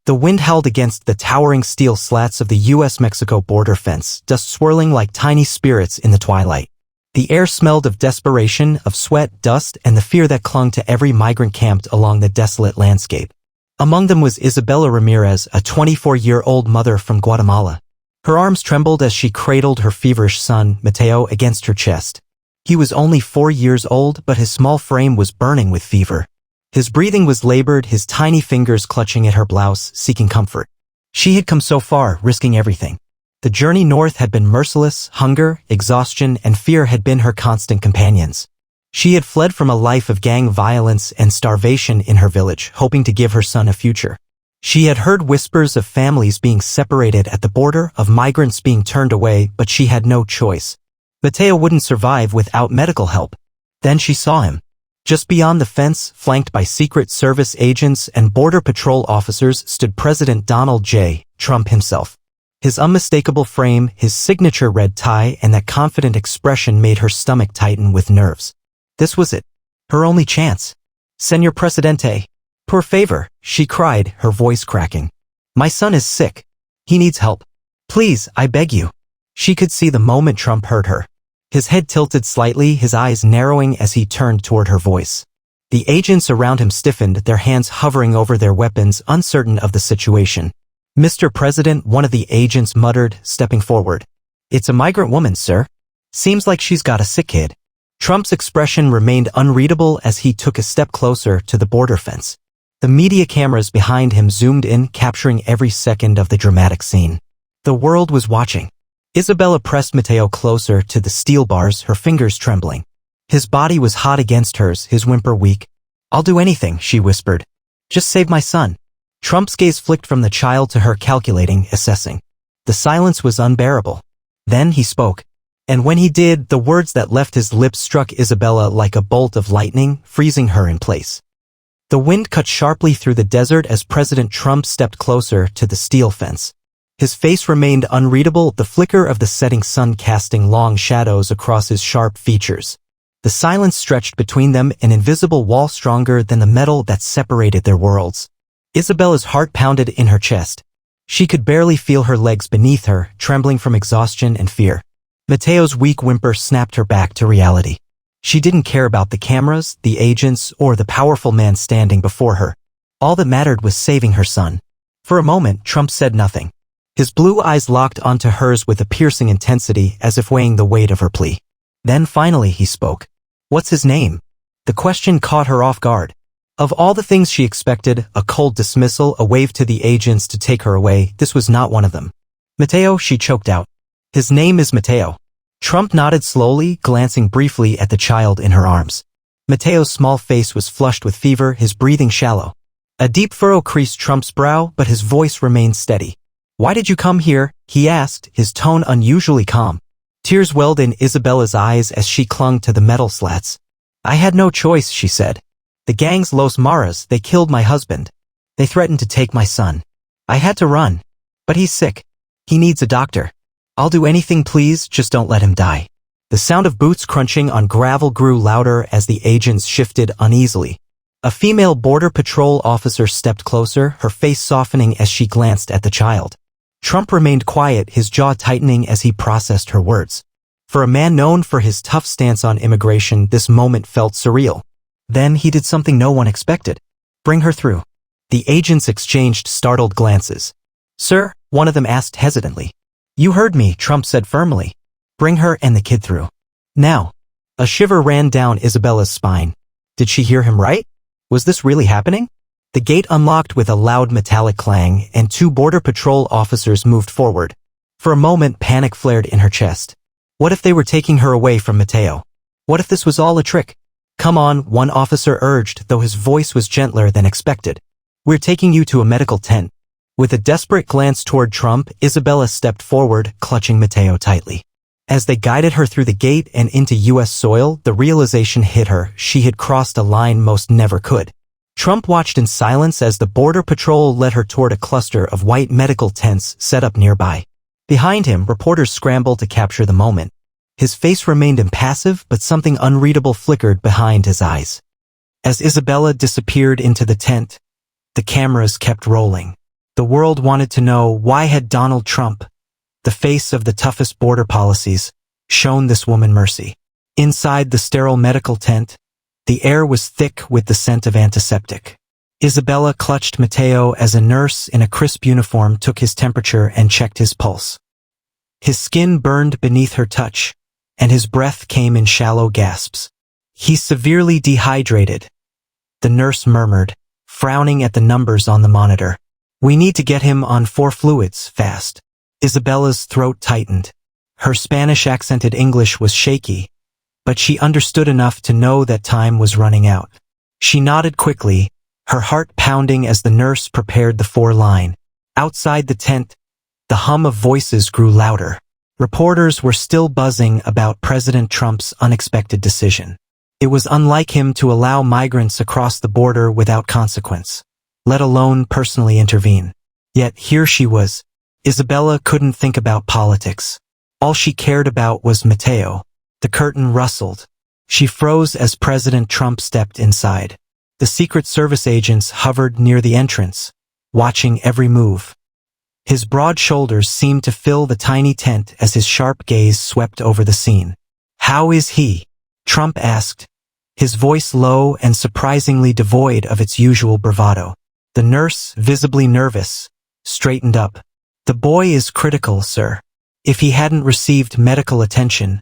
The wind howled against the towering steel slats of the U.S. Mexico border fence, dust swirling like tiny spirits in the twilight. The air smelled of desperation, of sweat, dust, and the fear that clung to every migrant camped along the desolate landscape. Among them was Isabela Ramirez, a 24-year-old mother from Guatemala. Her arms trembled as she cradled her feverish son, Mateo, against her chest. He was only 4 years old, but his small frame was burning with fever. His breathing was labored, his tiny fingers clutching at her blouse, seeking comfort. She had come so far, risking everything. The journey north had been merciless, hunger, exhaustion, and fear had been her constant companions. She had fled from a life of gang violence and starvation in her village, hoping to give her son a future. She had heard whispers of families being separated at the border, of migrants being turned away, but she had no choice. Mateo wouldn't survive without medical help. Then she saw him. Just beyond the fence, flanked by Secret Service agents and Border Patrol officers, stood President Donald J. Trump himself. His unmistakable frame, his signature red tie, and that confident expression made her stomach tighten with nerves. This was it. Her only chance. Señor Presidente. Por favor, she cried, her voice cracking. My son is sick. He needs help. Please, I beg you. She could see the moment Trump heard her. His head tilted slightly, his eyes narrowing as he turned toward her voice. The agents around him stiffened, their hands hovering over their weapons, uncertain of the situation. Mr. President, one of the agents muttered, stepping forward. It's a migrant woman, sir. Seems like she's got a sick kid. Trump's expression remained unreadable as he took a step closer to the border fence. The media cameras behind him zoomed in, capturing every second of the dramatic scene. The world was watching. Isabela pressed Mateo closer to the steel bars, her fingers trembling. His body was hot against hers, his whimper weak. I'll do anything, she whispered. Just save my son. Trump's gaze flicked from the child to her, calculating, assessing. The silence was unbearable. Then he spoke. And when he did, the words that left his lips struck Isabela like a bolt of lightning, freezing her in place. The wind cut sharply through the desert as President Trump stepped closer to the steel fence. His face remained unreadable, the flicker of the setting sun casting long shadows across his sharp features. The silence stretched between them, an invisible wall stronger than the metal that separated their worlds. Isabela's heart pounded in her chest. She could barely feel her legs beneath her, trembling from exhaustion and fear. Mateo's weak whimper snapped her back to reality. She didn't care about the cameras, the agents, or the powerful man standing before her. All that mattered was saving her son. For a moment, Trump said nothing. His blue eyes locked onto hers with a piercing intensity, as if weighing the weight of her plea. Then finally he spoke. What's his name? The question caught her off guard. Of all the things she expected, a cold dismissal, a wave to the agents to take her away, this was not one of them. Mateo, she choked out. His name is Mateo. Trump nodded slowly, glancing briefly at the child in her arms. Mateo's small face was flushed with fever, his breathing shallow. A deep furrow creased Trump's brow, but his voice remained steady. Why did you come here? He asked, his tone unusually calm. Tears welled in Isabela's eyes as she clung to the metal slats. I had no choice, she said. The gangs Los Maras, they killed my husband. They threatened to take my son. I had to run. But he's sick. He needs a doctor. I'll do anything, please, just don't let him die. The sound of boots crunching on gravel grew louder as the agents shifted uneasily. A female Border Patrol officer stepped closer, her face softening as she glanced at the child. Trump remained quiet, his jaw tightening as he processed her words. For a man known for his tough stance on immigration, this moment felt surreal. Then he did something no one expected. Bring her through. The agents exchanged startled glances. Sir, one of them asked hesitantly. You heard me, Trump said firmly. Bring her and the kid through. Now. A shiver ran down Isabela's spine. Did she hear him right? Was this really happening? The gate unlocked with a loud metallic clang, and 2 Border Patrol officers moved forward. For a moment, panic flared in her chest. What if they were taking her away from Mateo? What if this was all a trick? Come on, one officer urged, though his voice was gentler than expected. We're taking you to a medical tent. With a desperate glance toward Trump, Isabela stepped forward, clutching Mateo tightly. As they guided her through the gate and into U.S. soil, the realization hit her she had crossed a line most never could. Trump watched in silence as the Border Patrol led her toward a cluster of white medical tents set up nearby. Behind him, reporters scrambled to capture the moment. His face remained impassive, but something unreadable flickered behind his eyes. As Isabela disappeared into the tent, the cameras kept rolling. The world wanted to know, why had Donald Trump, the face of the toughest border policies, shown this woman mercy? Inside the sterile medical tent, the air was thick with the scent of antiseptic. Isabella clutched Mateo as a nurse in a crisp uniform took his temperature and checked his pulse. His skin burned beneath her touch, and his breath came in shallow gasps. "He's severely dehydrated," the nurse murmured, frowning at the numbers on the monitor. "We need to get him on 4 fluids, fast." Isabella's throat tightened. Her Spanish-accented English was shaky, but she understood enough to know that time was running out. She nodded quickly, her heart pounding as the nurse prepared the 4-line. Outside the tent, the hum of voices grew louder. Reporters were still buzzing about President Trump's unexpected decision. It was unlike him to allow migrants across the border without consequence, let alone personally intervene. Yet here she was. Isabella couldn't think about politics. All she cared about was Mateo. The curtain rustled. She froze as President Trump stepped inside. The Secret Service agents hovered near the entrance, watching every move. His broad shoulders seemed to fill the tiny tent as his sharp gaze swept over the scene. "How is he?" Trump asked, his voice low and surprisingly devoid of its usual bravado. The nurse, visibly nervous, straightened up. "The boy is critical, sir. If he hadn't received medical attention,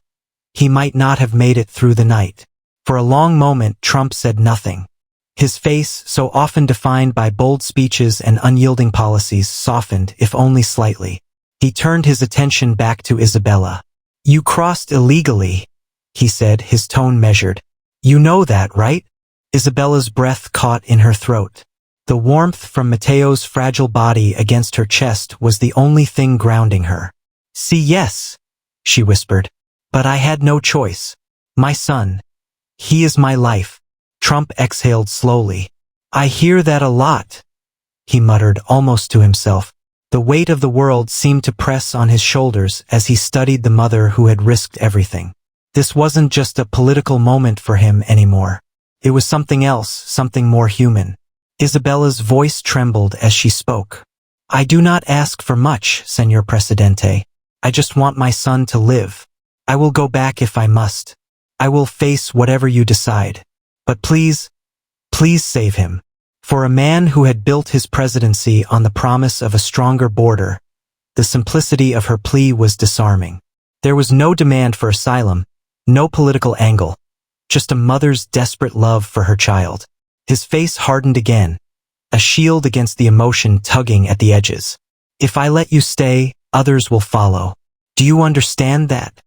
he might not have made it through the night." For a long moment, Trump said nothing. His face, so often defined by bold speeches and unyielding policies, softened, if only slightly. He turned his attention back to Isabella. "You crossed illegally," he said, his tone measured. "You know that, right?" Isabella's breath caught in her throat. The warmth from Mateo's fragile body against her chest was the only thing grounding her. "See, yes," she whispered. "But I had no choice. My son. He is my life." Trump exhaled slowly. "I hear that a lot," he muttered almost to himself. The weight of the world seemed to press on his shoulders as he studied the mother who had risked everything. This wasn't just a political moment for him anymore. It was something else, something more human. Isabella's voice trembled as she spoke. "I do not ask for much, Señor Presidente. I just want my son to live. I will go back if I must. I will face whatever you decide. But please, please save him." For a man who had built his presidency on the promise of a stronger border, the simplicity of her plea was disarming. There was no demand for asylum, no political angle, just a mother's desperate love for her child. His face hardened again, a shield against the emotion tugging at the edges. "If I let you stay, others will follow. Do you understand that?"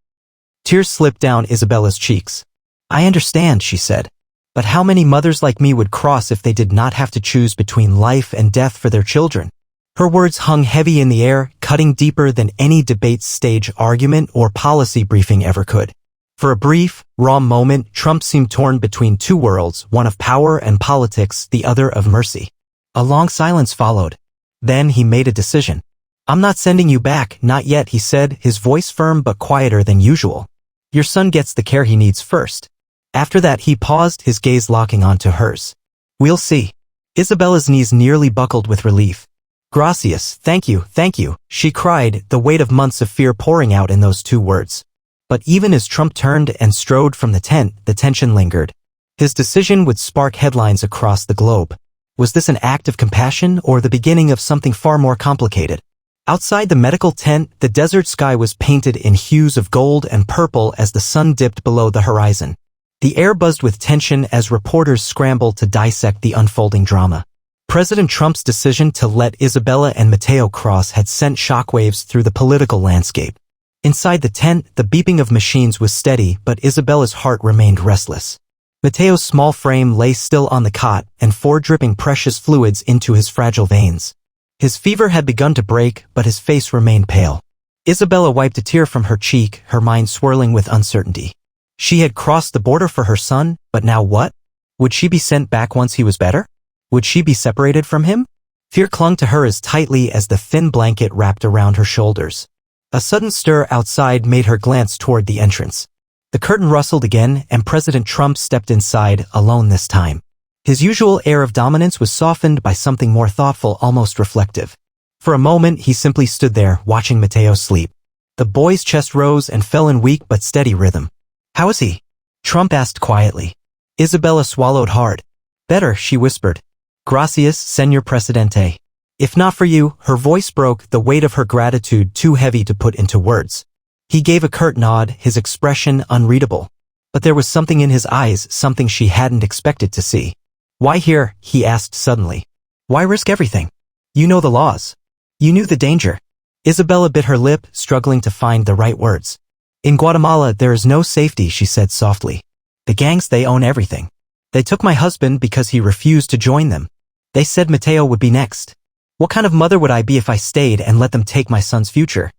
Tears slipped down Isabella's cheeks. "I understand," she said. "But how many mothers like me would cross if they did not have to choose between life and death for their children?" Her words hung heavy in the air, cutting deeper than any debate stage argument or policy briefing ever could. For a brief, raw moment, Trump seemed torn between 2 worlds, one of power and politics, the other of mercy. A long silence followed. Then he made a decision. "I'm not sending you back, not yet," he said, his voice firm but quieter than usual. "Your son gets the care he needs first." After that he paused, his gaze locking onto hers. "We'll see." Isabella's knees nearly buckled with relief. "Gracias, thank you," she cried, the weight of months of fear pouring out in those 2 words. But even as Trump turned and strode from the tent, the tension lingered. His decision would spark headlines across the globe. Was this an act of compassion or the beginning of something far more complicated? Outside the medical tent, the desert sky was painted in hues of gold and purple as the sun dipped below the horizon. The air buzzed with tension as reporters scrambled to dissect the unfolding drama. President Trump's decision to let Isabella and Mateo cross had sent shockwaves through the political landscape. Inside the tent, the beeping of machines was steady, but Isabella's heart remained restless. Mateo's small frame lay still on the cot and 4 dripping precious fluids into his fragile veins. His fever had begun to break, but his face remained pale. Isabella wiped a tear from her cheek, her mind swirling with uncertainty. She had crossed the border for her son, but now what? Would she be sent back once he was better? Would she be separated from him? Fear clung to her as tightly as the thin blanket wrapped around her shoulders. A sudden stir outside made her glance toward the entrance. The curtain rustled again, and President Trump stepped inside, alone this time. His usual air of dominance was softened by something more thoughtful, almost reflective. For a moment, he simply stood there, watching Mateo sleep. The boy's chest rose and fell in weak but steady rhythm. "How is he?" Trump asked quietly. Isabella swallowed hard. "Better," she whispered. "Gracias, señor presidente." If not for you, her voice broke, the weight of her gratitude too heavy to put into words. He gave a curt nod, his expression unreadable. But there was something in his eyes, something she hadn't expected to see. "Why here?" he asked suddenly. "Why risk everything? You know the laws. You knew the danger." Isabella bit her lip, struggling to find the right words. "In Guatemala, there is no safety," she said softly. "The gangs, they own everything. They took my husband because he refused to join them. They said Mateo would be next. What kind of mother would I be if I stayed and let them take my son's future?"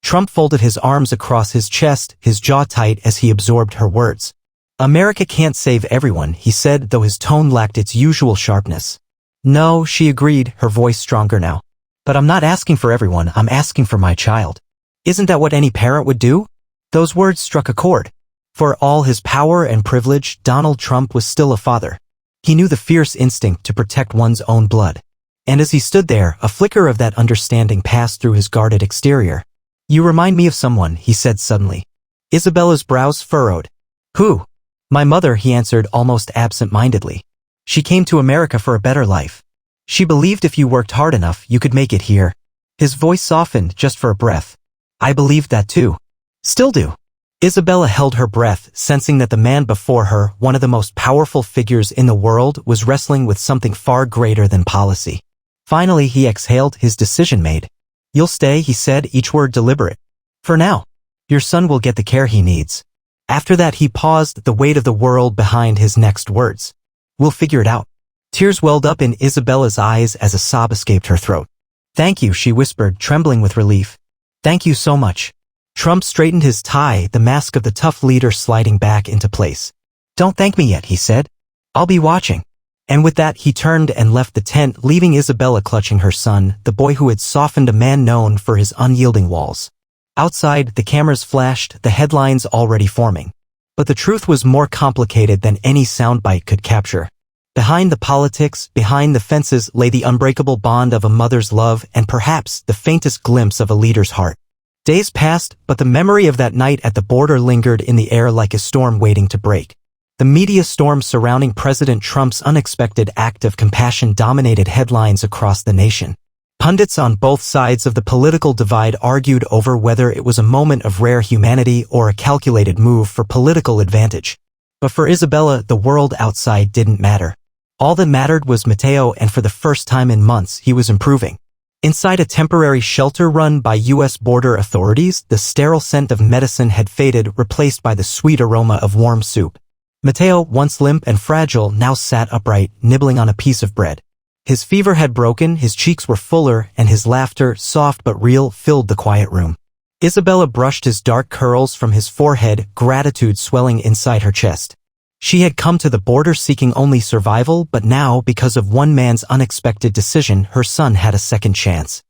Trump folded his arms across his chest, his jaw tight as he absorbed her words. "America can't save everyone," he said, though his tone lacked its usual sharpness. "No," she agreed, her voice stronger now. "But I'm not asking for everyone, I'm asking for my child. Isn't that what any parent would do?" Those words struck a chord. For all his power and privilege, Donald Trump was still a father. He knew the fierce instinct to protect one's own blood. And as he stood there, a flicker of that understanding passed through his guarded exterior. "You remind me of someone," he said suddenly. Isabella's brows furrowed. "Who?" "My mother," he answered almost absent-mindedly. "She came to America for a better life. She believed if you worked hard enough, you could make it here." His voice softened just for a breath. "I believed that too. Still do." Isabella held her breath, sensing that the man before her, one of the most powerful figures in the world, was wrestling with something far greater than policy. Finally, he exhaled, his decision made. "You'll stay," he said, each word deliberate. "For now. Your son will get the care he needs." After that, he paused, the weight of the world behind his next words. "We'll figure it out." Tears welled up in Isabella's eyes as a sob escaped her throat. "Thank you," she whispered, trembling with relief. "Thank you so much." Trump straightened his tie, the mask of the tough leader sliding back into place. "Don't thank me yet," he said. "I'll be watching." And with that, he turned and left the tent, leaving Isabella clutching her son, the boy who had softened a man known for his unyielding walls. Outside, the cameras flashed, the headlines already forming. But the truth was more complicated than any soundbite could capture. Behind the politics, behind the fences, lay the unbreakable bond of a mother's love and perhaps the faintest glimpse of a leader's heart. Days passed, but the memory of that night at the border lingered in the air like a storm waiting to break. The media storm surrounding President Trump's unexpected act of compassion dominated headlines across the nation. Pundits on both sides of the political divide argued over whether it was a moment of rare humanity or a calculated move for political advantage. But for Isabella, the world outside didn't matter. All that mattered was Mateo, and for the first time in months, he was improving. Inside a temporary shelter run by U.S. border authorities, the sterile scent of medicine had faded, replaced by the sweet aroma of warm soup. Mateo, once limp and fragile, now sat upright, nibbling on a piece of bread. His fever had broken, his cheeks were fuller, and his laughter, soft but real, filled the quiet room. Isabella brushed his dark curls from his forehead, gratitude swelling inside her chest. She had come to the border seeking only survival, but now, because of one man's unexpected decision, her son had a second chance.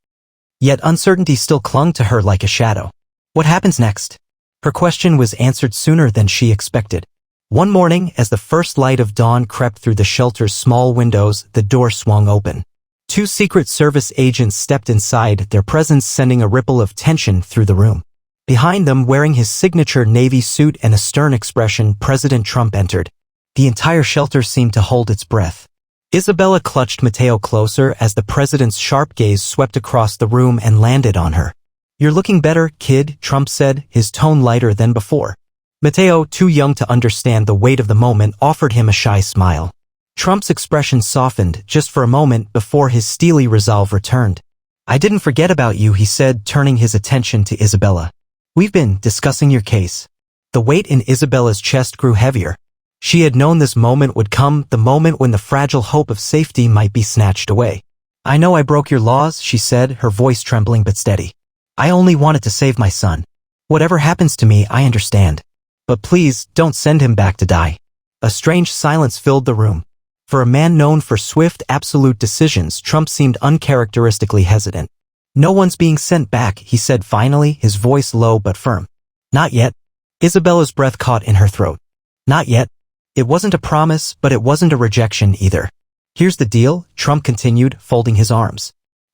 Yet uncertainty still clung to her like a shadow. What happens next? Her question was answered sooner than she expected. One morning, as the first light of dawn crept through the shelter's small windows, the door swung open. Two Secret Service agents stepped inside, their presence sending a ripple of tension through the room. Behind them, wearing his signature Navy suit and a stern expression, President Trump entered. The entire shelter seemed to hold its breath. Isabella clutched Mateo closer as the president's sharp gaze swept across the room and landed on her. "You're looking better, kid," Trump said, his tone lighter than before. Mateo, too young to understand the weight of the moment, offered him a shy smile. Trump's expression softened just for a moment before his steely resolve returned. "I didn't forget about you," he said, turning his attention to Isabella. "We've been discussing your case." The weight in Isabella's chest grew heavier. She had known this moment would come, the moment when the fragile hope of safety might be snatched away. "I know I broke your laws," she said, her voice trembling but steady. "I only wanted to save my son. Whatever happens to me, I understand. But please, don't send him back to die." A strange silence filled the room. For a man known for swift, absolute decisions, Trump seemed uncharacteristically hesitant. "No one's being sent back," he said finally, his voice low but firm. "Not yet." Isabella's breath caught in her throat. "Not yet." It wasn't a promise, but it wasn't a rejection either. "Here's the deal," Trump continued, folding his arms.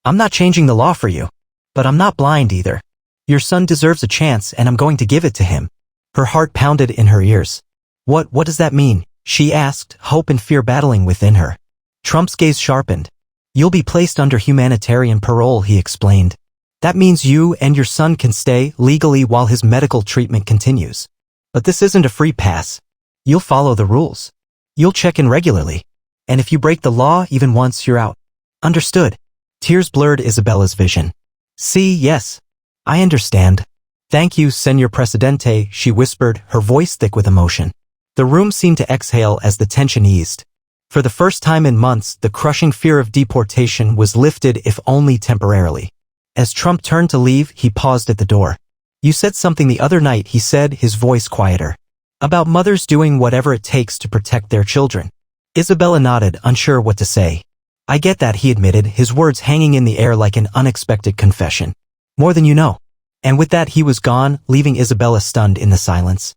I'm not changing the law for you. But I'm not blind either. Your son deserves a chance and I'm going to give it to him. Her heart pounded in her ears. What does that mean? She asked, hope and fear battling within her. Trump's gaze sharpened. You'll be placed under humanitarian parole, he explained. That means you and your son can stay legally while his medical treatment continues. But this isn't a free pass. You'll follow the rules. You'll check in regularly. And if you break the law even once, you're out. Understood. Tears blurred Isabella's vision. See, yes. I understand. Thank you, Señor Presidente, she whispered, her voice thick with emotion. The room seemed to exhale as the tension eased. For the first time in months, the crushing fear of deportation was lifted, if only temporarily. As Trump turned to leave, he paused at the door. You said something the other night, he said, his voice quieter. About mothers doing whatever it takes to protect their children. Isabella nodded, unsure what to say. I get that, he admitted, his words hanging in the air like an unexpected confession. More than you know. And with that he was gone, leaving Isabella stunned in the silence.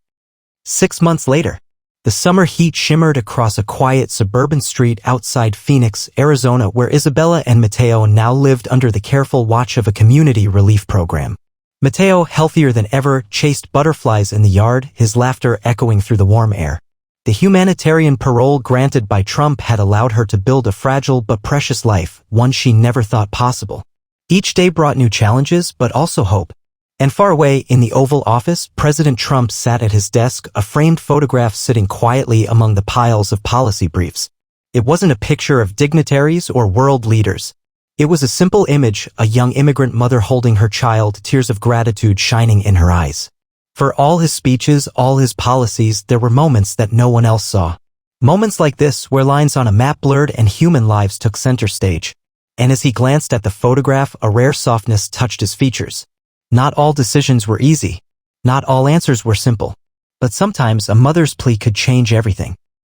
6 months later, the summer heat shimmered across a quiet suburban street outside Phoenix, Arizona, where Isabella and Mateo now lived under the careful watch of a community relief program. Mateo, healthier than ever, chased butterflies in the yard, his laughter echoing through the warm air. The humanitarian parole granted by Trump had allowed her to build a fragile but precious life, one she never thought possible. Each day brought new challenges, but also hope. And far away in the Oval Office, President Trump sat at his desk, a framed photograph sitting quietly among the piles of policy briefs. It wasn't a picture of dignitaries or world leaders. It was a simple image, a young immigrant mother holding her child, tears of gratitude shining in her eyes. For all his speeches, all his policies, there were moments that no one else saw. Moments like this, where lines on a map blurred and human lives took center stage. And as he glanced at the photograph, a rare softness touched his features. Not all decisions were easy. Not all answers were simple. But sometimes a mother's plea could change everything.